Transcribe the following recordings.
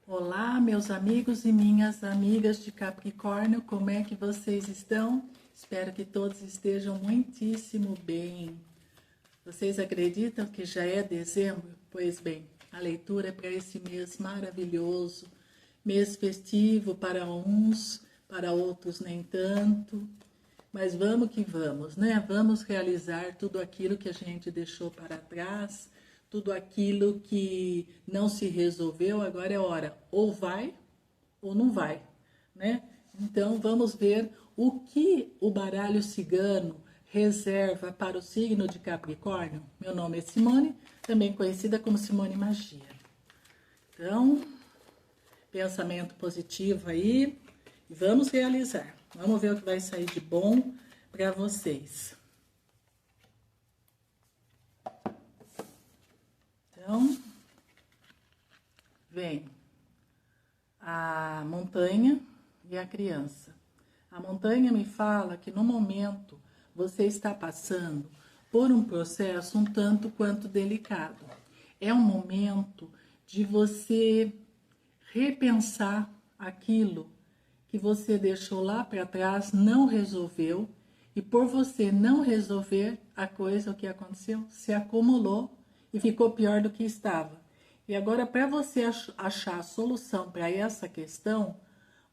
Olá, meus amigos e minhas amigas de Capricórnio, como é que vocês estão? Espero que todos estejam muitíssimo bem. Vocês acreditam que já é dezembro? Pois bem, a leitura é para esse mês maravilhoso, mês festivo para uns, para outros nem tanto. Mas vamos que vamos, né? Vamos realizar tudo aquilo que a gente deixou para trás, tudo aquilo que não se resolveu, agora é hora, ou vai ou não vai, né? Então vamos ver o que o baralho cigano reserva para o signo de Capricórnio. Meu nome é Simone, também conhecida como Simone Magia. Então, pensamento positivo aí, e vamos realizar. Vamos ver o que vai sair de bom para vocês. Então, vem a montanha e a criança. A montanha me fala que no momento você está passando por um processo um tanto quanto delicado. É um momento de você repensar aquilo que você deixou lá para trás, não resolveu, e por você não resolver a coisa, o que aconteceu? Se acumulou e ficou pior do que estava. E agora, para você achar a solução para essa questão,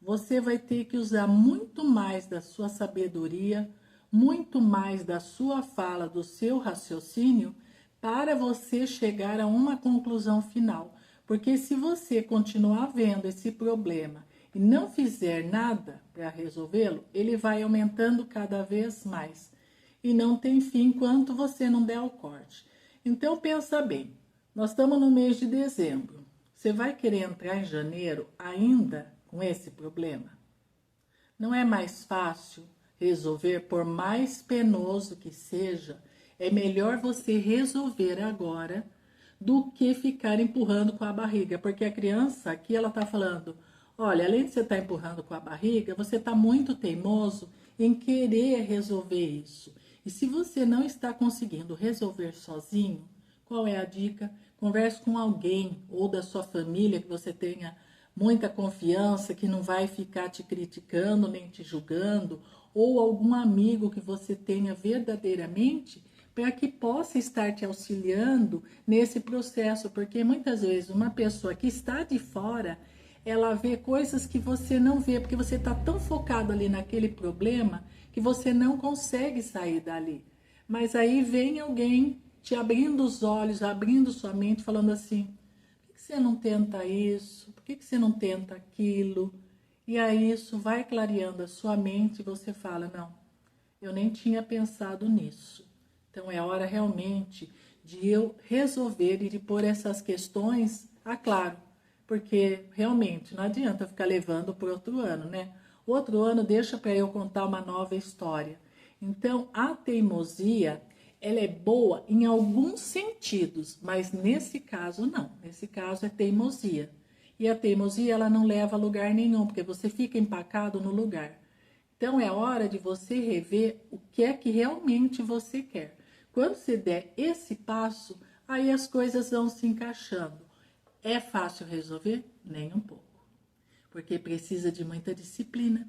você vai ter que usar muito mais da sua sabedoria, muito mais da sua fala, do seu raciocínio, para você chegar a uma conclusão final. Porque se você continuar vendo esse problema e não fizer nada para resolvê-lo, ele vai aumentando cada vez mais. E não tem fim enquanto você não der o corte. Então pensa bem, nós estamos no mês de dezembro. Você vai querer entrar em janeiro ainda com esse problema? Não é mais fácil resolver, por mais penoso que seja, é melhor você resolver agora do que ficar empurrando com a barriga. Porque a criança aqui, ela está falando, olha, além de você estar empurrando com a barriga, você está muito teimoso em querer resolver isso. E se você não está conseguindo resolver sozinho, qual é a dica? Converse com alguém ou da sua família que você tenha muita confiança, que não vai ficar te criticando nem te julgando, ou algum amigo que você tenha verdadeiramente para que possa estar te auxiliando nesse processo, porque muitas vezes uma pessoa que está de fora, ela vê coisas que você não vê, porque você está tão focado ali naquele problema que você não consegue sair dali. Mas aí vem alguém te abrindo os olhos, abrindo sua mente, falando assim, por que você não tenta isso? Por que você não tenta aquilo? E aí isso vai clareando a sua mente e você fala, não, eu nem tinha pensado nisso. Então é hora realmente de eu resolver e de pôr essas questões a claro. Porque realmente não adianta ficar levando para outro ano, né? Outro ano deixa para eu contar uma nova história. Então a teimosia, ela é boa em alguns sentidos, mas nesse caso não. Nesse caso é teimosia. E a teimosia ela não leva a lugar nenhum, porque você fica empacado no lugar. Então é hora de você rever o que é que realmente você quer. Quando você der esse passo, aí as coisas vão se encaixando. É fácil resolver? Nem um pouco. Porque precisa de muita disciplina,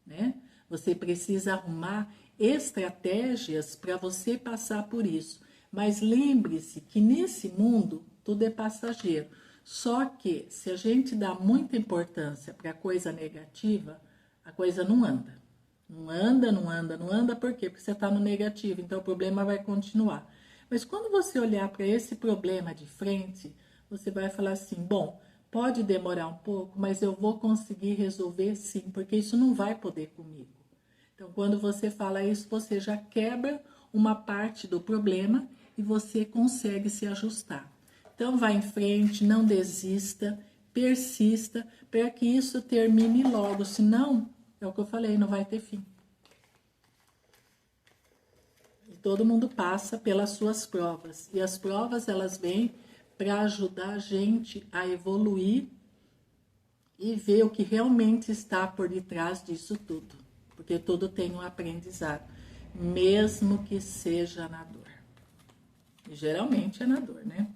né? Você precisa arrumar estratégias para você passar por isso. Mas lembre-se que nesse mundo tudo é passageiro. Só que se a gente dá muita importância para coisa negativa, a coisa não anda. Não anda, não anda, não anda, por quê? Porque você está no negativo, então o problema vai continuar. Mas quando você olhar para esse problema de frente, você vai falar assim, bom, pode demorar um pouco, mas eu vou conseguir resolver sim, porque isso não vai poder comigo. Então, quando você fala isso, você já quebra uma parte do problema e você consegue se ajustar. Então, vá em frente, não desista, persista, para que isso termine logo, senão, é o que eu falei, não vai ter fim. E todo mundo passa pelas suas provas, e as provas, elas vêm para ajudar a gente a evoluir e ver o que realmente está por detrás disso tudo. Porque tudo tem um aprendizado, mesmo que seja na dor. E geralmente é na dor, né?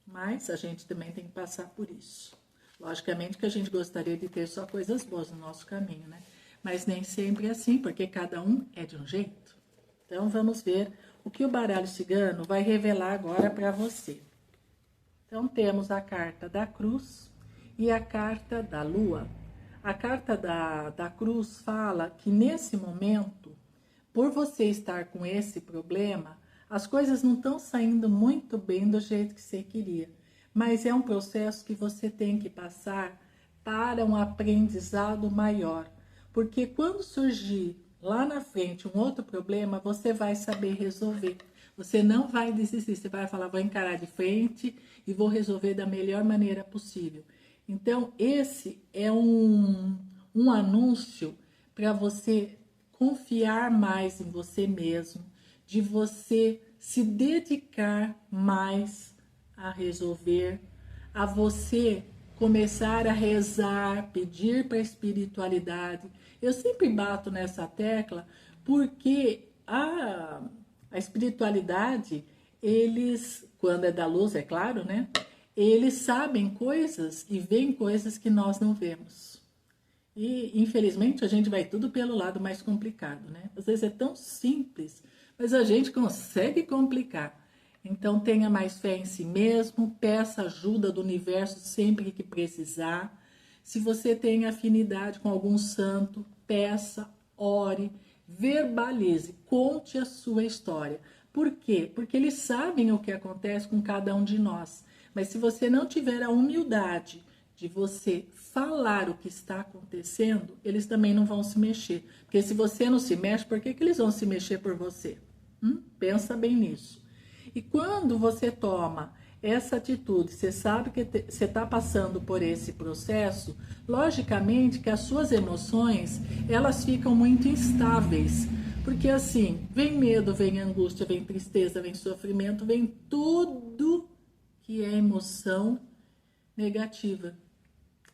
Mas a gente também tem que passar por isso. Logicamente que a gente gostaria de ter só coisas boas no nosso caminho, né? Mas nem sempre é assim, porque cada um é de um jeito. Então, vamos ver o que o baralho cigano vai revelar agora para você. Então, temos a carta da cruz e a carta da lua. A carta da cruz fala que nesse momento, por você estar com esse problema, as coisas não estão saindo muito bem do jeito que você queria. Mas é um processo que você tem que passar para um aprendizado maior. Porque quando surgir lá na frente um outro problema, você vai saber resolver. Você não vai desistir, você vai falar, vou encarar de frente e vou resolver da melhor maneira possível. Então, esse é um anúncio para você confiar mais em você mesmo, de você se dedicar mais a resolver, a você começar a rezar, pedir para a espiritualidade. Eu sempre bato nessa tecla porque a espiritualidade, eles, quando é da luz, é claro, né? Eles sabem coisas e veem coisas que nós não vemos. E, infelizmente, a gente vai tudo pelo lado mais complicado, né? Às vezes é tão simples, mas a gente consegue complicar. Então, tenha mais fé em si mesmo, peça ajuda do universo sempre que precisar. Se você tem afinidade com algum santo, peça, ore, verbalize, conte a sua história. Por quê? Porque eles sabem o que acontece com cada um de nós. Mas se você não tiver a humildade de você falar o que está acontecendo, eles também não vão se mexer. Porque se você não se mexe, por que eles vão se mexer por você? Pensa bem nisso. E quando você toma essa atitude, você sabe que você está passando por esse processo, logicamente que as suas emoções, elas ficam muito instáveis. Porque assim, vem medo, vem angústia, vem tristeza, vem sofrimento, vem tudo que é emoção negativa.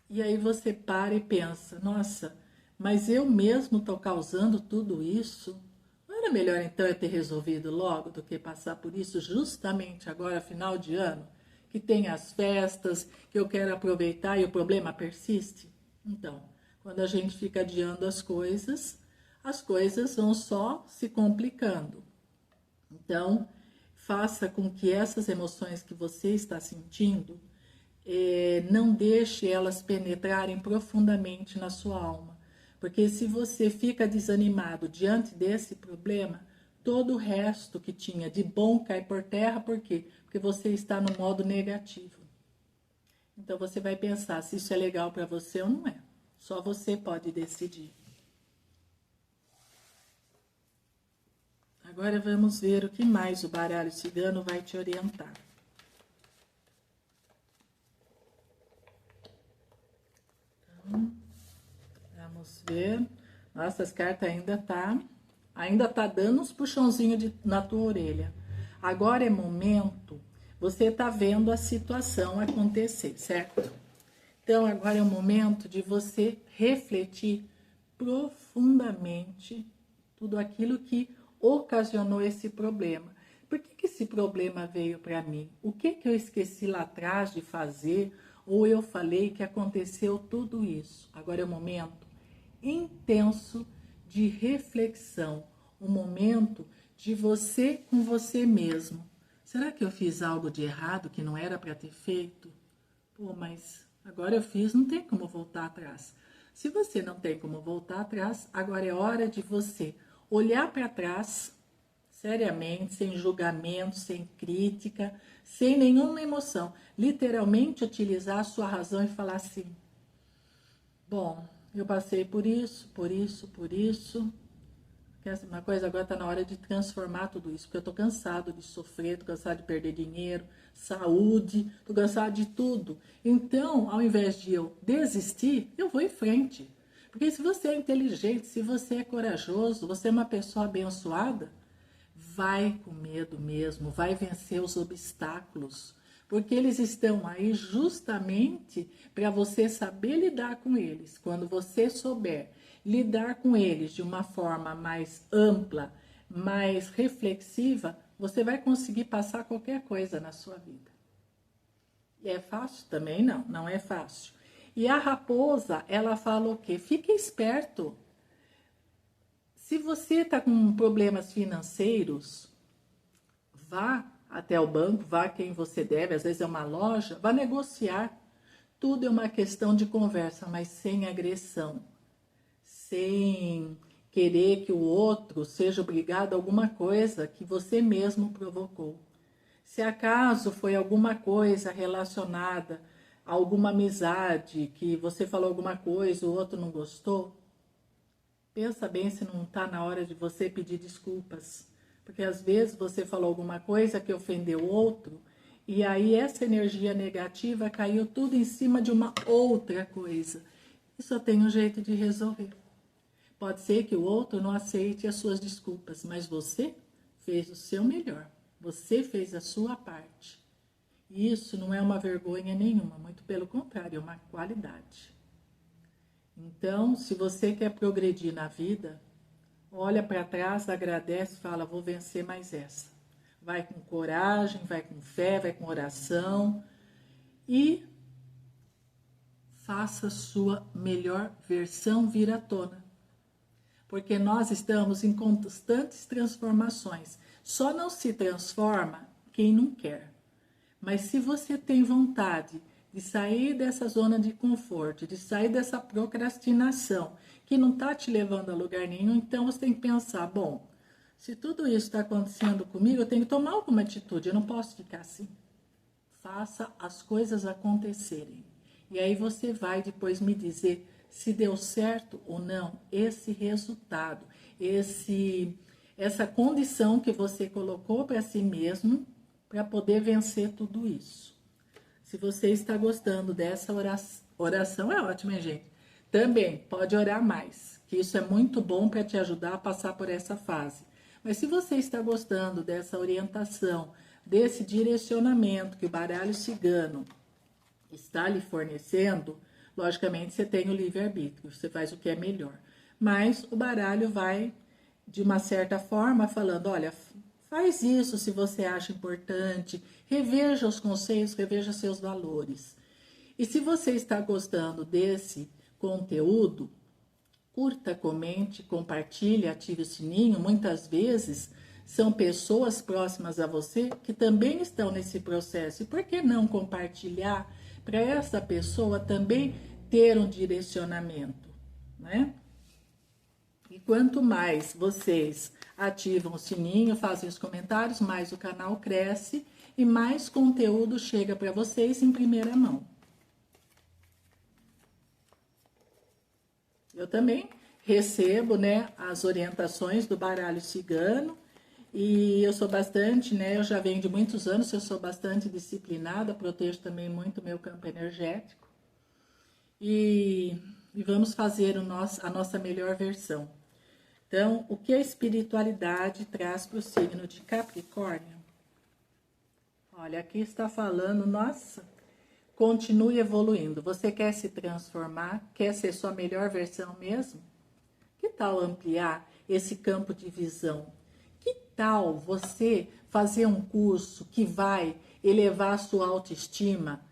E aí você para e pensa, nossa, mas eu mesmo estou causando tudo isso? Não era melhor então eu ter resolvido logo do que passar por isso justamente agora, final de ano, que tem as festas, que eu quero aproveitar e o problema persiste? Então, quando a gente fica adiando as coisas vão só se complicando. Então, faça com que essas emoções que você está sentindo, não deixe elas penetrarem profundamente na sua alma. Porque se você fica desanimado diante desse problema, todo o resto que tinha de bom cai por terra. Por quê? Porque você está no modo negativo. Então você vai pensar se isso é legal para você ou não é. Só você pode decidir. Agora vamos ver o que mais o baralho cigano vai te orientar. Então, vamos ver. Nossa, as cartas ainda tá dando uns puxãozinhos na tua orelha. Agora é momento, você tá vendo a situação acontecer, certo? Então agora é o momento de você refletir profundamente tudo aquilo que ocasionou esse problema. Por que esse problema veio para mim? O que eu esqueci lá atrás de fazer? Ou eu falei que aconteceu tudo isso? Agora é o momento intenso de reflexão, um momento de você com você mesmo. Será que eu fiz algo de errado que não era para ter feito? Pô, mas agora eu fiz, não tem como voltar atrás. Se você não tem como voltar atrás, agora é hora de você olhar para trás, seriamente, sem julgamento, sem crítica, sem nenhuma emoção. Literalmente utilizar a sua razão e falar assim, bom, eu passei por isso, por isso, por isso. Uma coisa agora está na hora de transformar tudo isso, porque eu estou cansado de sofrer, estou cansado de perder dinheiro, saúde, estou cansado de tudo. Então, ao invés de eu desistir, eu vou em frente. Porque se você é inteligente, se você é corajoso, você é uma pessoa abençoada, vai com medo mesmo, vai vencer os obstáculos. Porque eles estão aí justamente para você saber lidar com eles. Quando você souber lidar com eles de uma forma mais ampla, mais reflexiva, você vai conseguir passar qualquer coisa na sua vida. E é fácil? Também não, não é fácil. E a raposa, ela fala o quê? Fique esperto. Se você está com problemas financeiros, vá até o banco, vá quem você deve, às vezes é uma loja, vá negociar. Tudo é uma questão de conversa, mas sem agressão, sem querer que o outro seja obrigado a alguma coisa que você mesmo provocou. Se acaso foi alguma coisa relacionada a alguma amizade, que você falou alguma coisa, o outro não gostou, pensa bem se não está na hora de você pedir desculpas. Porque às vezes você falou alguma coisa que ofendeu o outro, e aí essa energia negativa caiu tudo em cima de uma outra coisa. E só tem um jeito de resolver. Pode ser que o outro não aceite as suas desculpas, mas você fez o seu melhor. Você fez a sua parte. E isso não é uma vergonha nenhuma, muito pelo contrário, é uma qualidade. Então, se você quer progredir na vida, olha para trás, agradece e fala, vou vencer mais essa. Vai com coragem, vai com fé, vai com oração e faça a sua melhor versão vir à tona. Porque nós estamos em constantes transformações. Só não se transforma quem não quer. Mas se você tem vontade de sair dessa zona de conforto, de sair dessa procrastinação, que não está te levando a lugar nenhum, então você tem que pensar, bom, se tudo isso está acontecendo comigo, eu tenho que tomar alguma atitude, eu não posso ficar assim. Faça as coisas acontecerem. E aí você vai depois me dizer se deu certo ou não esse resultado, essa condição que você colocou para si mesmo para poder vencer tudo isso. Se você está gostando dessa oração é ótimo, hein, gente? Também pode orar mais, que isso é muito bom para te ajudar a passar por essa fase. Mas se você está gostando dessa orientação, desse direcionamento que o baralho cigano está lhe fornecendo, logicamente você tem o livre-arbítrio, você faz o que é melhor. Mas o baralho vai, de uma certa forma, falando, olha, faz isso se você acha importante, reveja os conceitos, reveja seus valores. E se você está gostando desse conteúdo, curta, comente, compartilhe, ative o sininho. Muitas vezes são pessoas próximas a você que também estão nesse processo. E por que não compartilhar para essa pessoa também ter um direcionamento, né? E quanto mais vocês ativam o sininho, fazem os comentários, mais o canal cresce e mais conteúdo chega para vocês em primeira mão. Eu também recebo, né, as orientações do baralho cigano e eu sou bastante, né, eu já venho de muitos anos, eu sou bastante disciplinada, protejo também muito meu campo energético e vamos fazer a nossa melhor versão. Então, o que a espiritualidade traz para o signo de Capricórnio? Olha, aqui está falando, nossa, continue evoluindo. Você quer se transformar? Quer ser sua melhor versão mesmo? Que tal ampliar esse campo de visão? Que tal você fazer um curso que vai elevar a sua autoestima?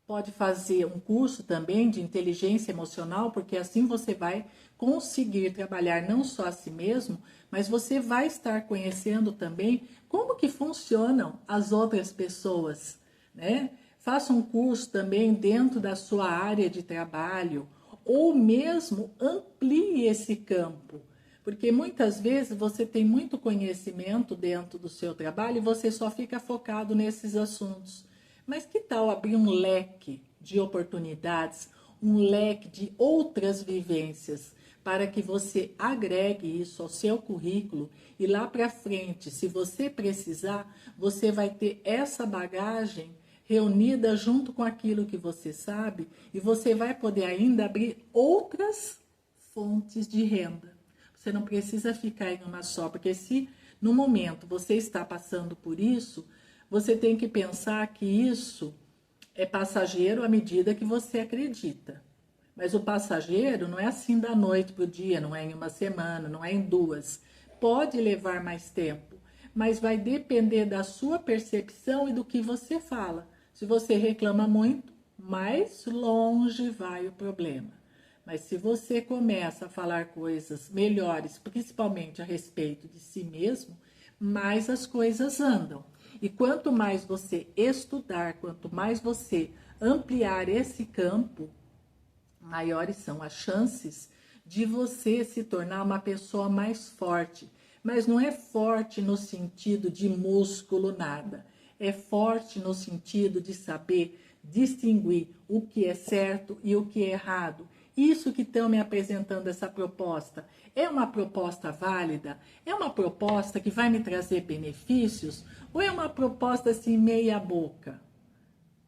Pode fazer um curso também de inteligência emocional, porque assim você vai conseguir trabalhar não só a si mesmo, mas você vai estar conhecendo também como que funcionam as outras pessoas, né? Faça um curso também dentro da sua área de trabalho, ou mesmo amplie esse campo, porque muitas vezes você tem muito conhecimento dentro do seu trabalho e você só fica focado nesses assuntos. Mas que tal abrir um leque de oportunidades, um leque de outras vivências, para que você agregue isso ao seu currículo e lá para frente, se você precisar, você vai ter essa bagagem reunida junto com aquilo que você sabe e você vai poder ainda abrir outras fontes de renda. Você não precisa ficar em uma só, porque se no momento você está passando por isso, você tem que pensar que isso é passageiro à medida que você acredita. Mas o passageiro não é assim da noite para o dia, não é em uma semana, não é em duas. Pode levar mais tempo, mas vai depender da sua percepção e do que você fala. Se você reclama muito, mais longe vai o problema. Mas se você começa a falar coisas melhores, principalmente a respeito de si mesmo, mais as coisas andam. E quanto mais você estudar, quanto mais você ampliar esse campo, maiores são as chances de você se tornar uma pessoa mais forte. Mas não é forte no sentido de músculo, nada. É forte no sentido de saber distinguir o que é certo e o que é errado. Isso que estão me apresentando essa proposta é uma proposta válida? É uma proposta que vai me trazer benefícios? Ou é uma proposta assim meia boca?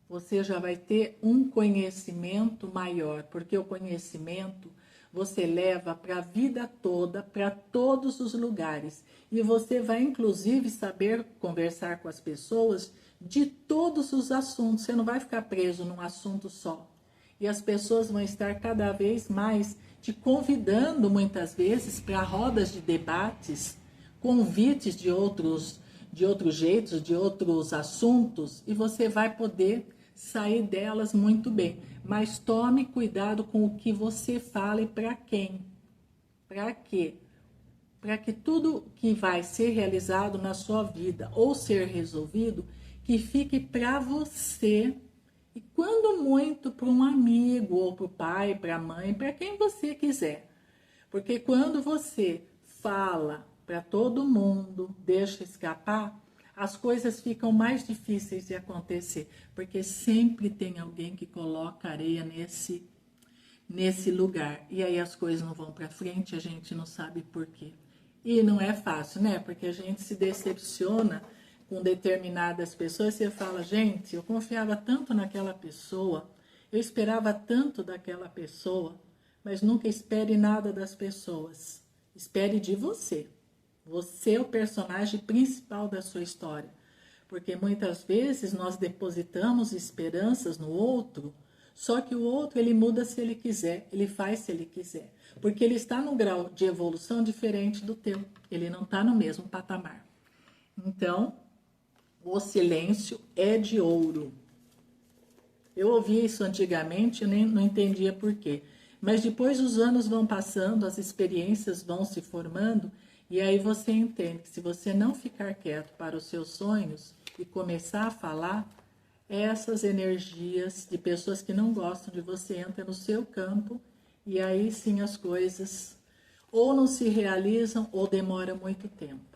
Você já vai ter um conhecimento maior, porque o conhecimento você leva para a vida toda, para todos os lugares. E você vai, inclusive, saber conversar com as pessoas de todos os assuntos. Você não vai ficar preso num assunto só. E as pessoas vão estar cada vez mais te convidando, muitas vezes, para rodas de debates, convites de outros jeitos, de outros assuntos, e você vai poder sair delas muito bem. Mas tome cuidado com o que você fala e para quem. Para quê? Para que tudo que vai ser realizado na sua vida ou ser resolvido, que fique para você. E quando muito para um amigo, ou para o pai, para a mãe, para quem você quiser. Porque quando você fala para todo mundo, deixa escapar, as coisas ficam mais difíceis de acontecer. Porque sempre tem alguém que coloca areia nesse lugar. E aí as coisas não vão para frente, a gente não sabe por quê. E não é fácil, né? Porque a gente se decepciona com determinadas pessoas, você fala, gente, eu confiava tanto naquela pessoa, eu esperava tanto daquela pessoa, mas nunca espere nada das pessoas. Espere de você. Você é o personagem principal da sua história. Porque muitas vezes nós depositamos esperanças no outro, só que o outro ele muda se ele quiser, ele faz se ele quiser. Porque ele está num grau de evolução diferente do teu. Ele não está no mesmo patamar. Então, o silêncio é de ouro. Eu ouvia isso antigamente, eu nem não entendia por quê. Mas depois os anos vão passando, as experiências vão se formando, e aí você entende que se você não ficar quieto para os seus sonhos e começar a falar, essas energias de pessoas que não gostam de você entram no seu campo, e aí sim as coisas ou não se realizam ou demoram muito tempo.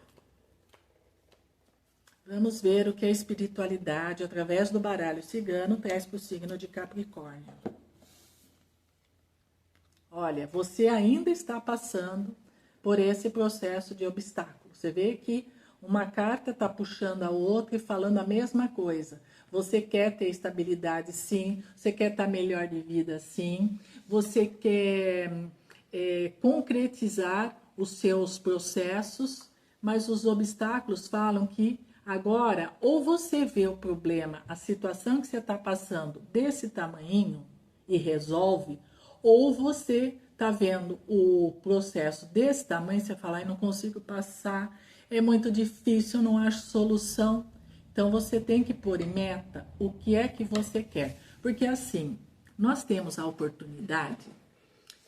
Vamos ver o que a espiritualidade, através do baralho cigano, traz para o signo de Capricórnio. Olha, você ainda está passando por esse processo de obstáculo. Você vê que uma carta está puxando a outra e falando a mesma coisa. Você quer ter estabilidade, sim. Você quer estar melhor de vida, sim. Você quer concretizar os seus processos, mas os obstáculos falam que agora, ou você vê o problema, a situação que você está passando desse tamanhinho e resolve, ou você está vendo o processo desse tamanho, você fala, não consigo passar, é muito difícil, não acho solução. Então, você tem que pôr em meta o que é que você quer. Porque assim, nós temos a oportunidade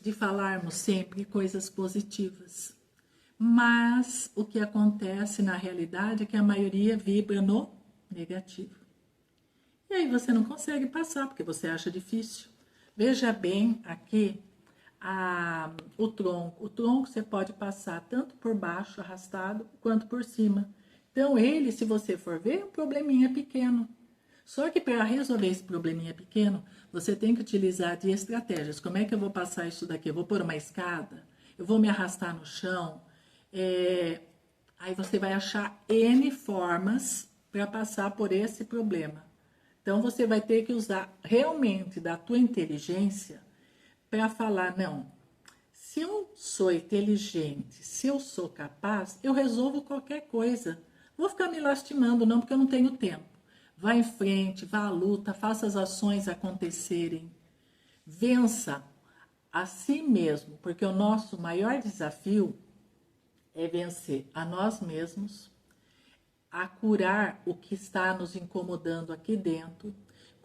de falarmos sempre coisas positivas. Mas o que acontece na realidade é que a maioria vibra no negativo. E aí você não consegue passar, porque você acha difícil. Veja bem aqui o tronco. O tronco você pode passar tanto por baixo, arrastado, quanto por cima. Então ele, se você for ver, é um probleminha pequeno. Só que para resolver esse probleminha pequeno, você tem que utilizar de estratégias. Como é que eu vou passar isso daqui? Eu vou pôr uma escada? Eu vou me arrastar no chão? Aí você vai achar N formas para passar por esse problema. Então, você vai ter que usar realmente da tua inteligência para falar, não, se eu sou inteligente, se eu sou capaz, eu resolvo qualquer coisa. Vou ficar me lastimando não, porque eu não tenho tempo. Vá em frente, vá à luta, faça as ações acontecerem. Vença a si mesmo, porque o nosso maior desafio é vencer a nós mesmos, a curar o que está nos incomodando aqui dentro,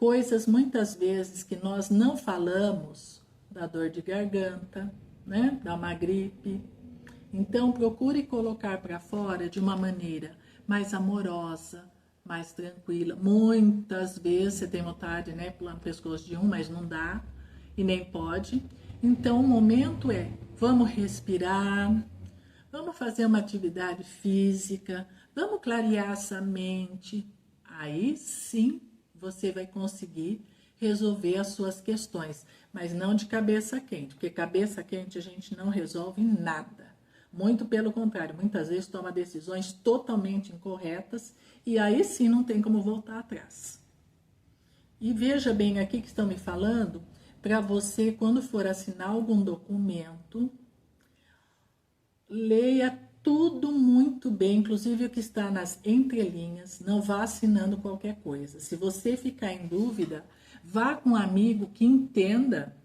coisas muitas vezes que nós não falamos, da dor de garganta, né? Da uma gripe. Então, procure colocar para fora de uma maneira mais amorosa, mais tranquila. Muitas vezes você tem vontade, né, pular no pescoço de um, mas não dá e nem pode. Então, o momento é, vamos respirar, vamos fazer uma atividade física, vamos clarear essa mente. Aí sim você vai conseguir resolver as suas questões, mas não de cabeça quente, porque cabeça quente a gente não resolve nada. Muito pelo contrário, muitas vezes toma decisões totalmente incorretas e aí sim não tem como voltar atrás. E veja bem aqui que estão me falando, para você, quando for assinar algum documento, leia tudo muito bem, inclusive o que está nas entrelinhas, não vá assinando qualquer coisa. Se você ficar em dúvida, vá com um amigo que entenda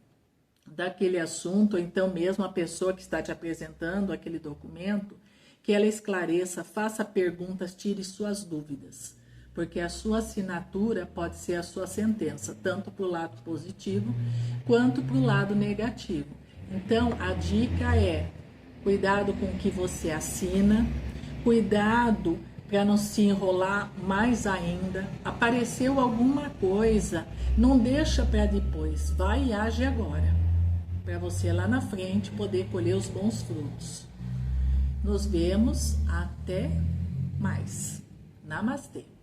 daquele assunto, ou então mesmo a pessoa que está te apresentando aquele documento, que ela esclareça, faça perguntas, tire suas dúvidas, porque a sua assinatura pode ser a sua sentença, tanto para o lado positivo, quanto para o lado negativo. Então, a dica é, cuidado com o que você assina, cuidado para não se enrolar mais ainda. Apareceu alguma coisa, não deixa para depois, vai e age agora, para você lá na frente poder colher os bons frutos. Nos vemos, até mais. Namastê.